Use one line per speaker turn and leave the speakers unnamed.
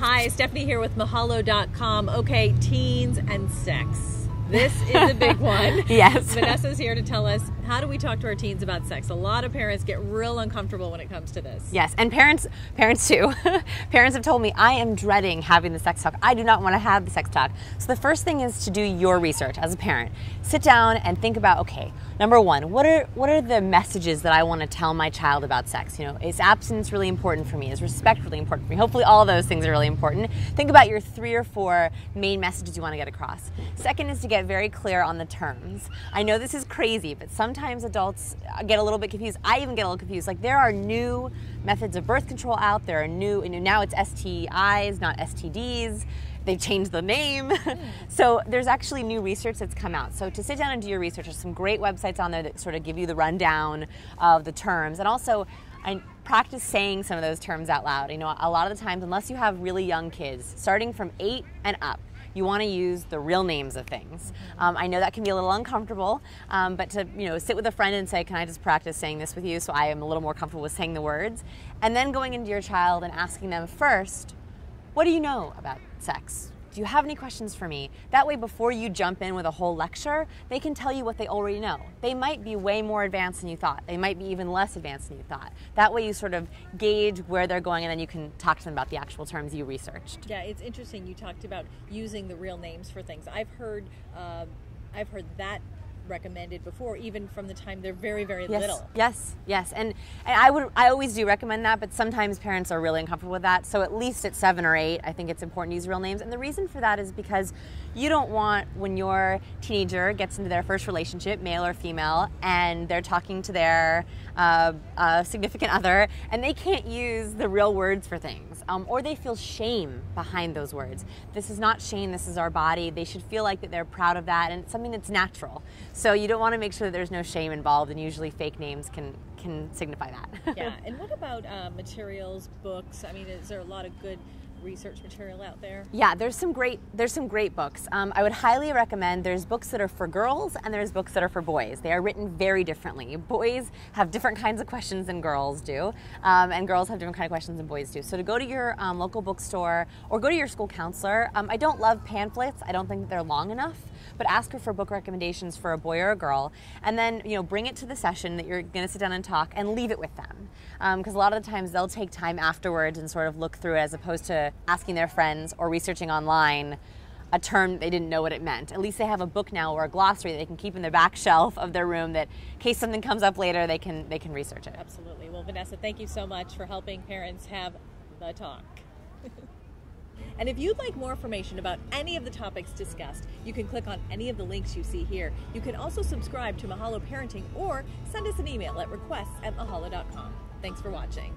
Hi, Stephanie here with Mahalo.com. Okay, teens and sex. This is a big one.
Yes.
Vanessa's here to tell us, how do we talk to our teens about sex? A lot of parents get real uncomfortable when it comes to this.
Yes, and parents too. Parents have told me, I am dreading having the sex talk. I do not want to have the sex talk. So the first thing is to do your research as a parent. Sit down and think about, okay, number one, what are the messages that I want to tell my child about sex? You know, is abstinence really important for me? Is respect really important for me? Hopefully all of those things are really important. Think about your 3 or 4 main messages you want to get across. Second is to get very clear on the terms. I know this is crazy, but sometimes adults get a little bit confused. I even get a little confused. Like, there are new methods of birth control out. There are now it's STIs, not STDs. They've changed the name. So there's actually new research that's come out. So to sit down and do your research, there's some great websites on there that sort of give you the rundown of the terms. And also, I practice saying some of those terms out loud. You know, a lot of the times, unless you have really young kids, starting from 8 and up, you want to use the real names of things. I know that can be a little uncomfortable, but to sit with a friend and say, can I just practice saying this with you so I am a little more comfortable with saying the words? And then going into your child and asking them first, what do you know about sex? Do you have any questions for me? That way, before you jump in with a whole lecture, they can tell you what they already know. They might be way more advanced than you thought. They might be even less advanced than you thought. That way you sort of gauge where they're going, and then you can talk to them about the actual terms you researched.
Yeah, it's interesting. You talked about using the real names for things. I've heard that recommended before, even from the time they're very, very little.
Yes, and I always do recommend that, but sometimes parents are really uncomfortable with that. So at least at 7 or 8, I think it's important to use real names. And the reason for that is because you don't want, when your teenager gets into their first relationship, male or female, and they're talking to their significant other, and they can't use the real words for things, or they feel shame behind those words. This is not shame, this is our body. They should feel like that they're proud of that, and it's something that's natural. So you don't want to make sure that there's no shame involved, and usually fake names can signify that.
Yeah, and what about materials, books? I mean, is there a lot of good research material out there?
Yeah, there's some great books. I would highly recommend, there's books that are for girls and there's books that are for boys. They are written very differently. Boys have different kinds of questions than girls do, and girls have different kinds of questions than boys do. So to go to your local bookstore or go to your school counselor. I don't love pamphlets. I don't think that they're long enough, but ask her for book recommendations for a boy or a girl, and then bring it to the session that you're going to sit down and talk, and leave it with them. Because a lot of the times they'll take time afterwards and sort of look through it, as opposed to asking their friends or researching online a term they didn't know what it meant. At least they have a book now or a glossary that they can keep in their back shelf of their room, that in case something comes up later, they can research it.
Absolutely. Well, Vanessa, thank you so much for helping parents have the talk. And if you'd like more information about any of the topics discussed, you can click on any of the links you see here. You can also subscribe to Mahalo Parenting or send us an email at requests@mahalo.com. Thanks for watching.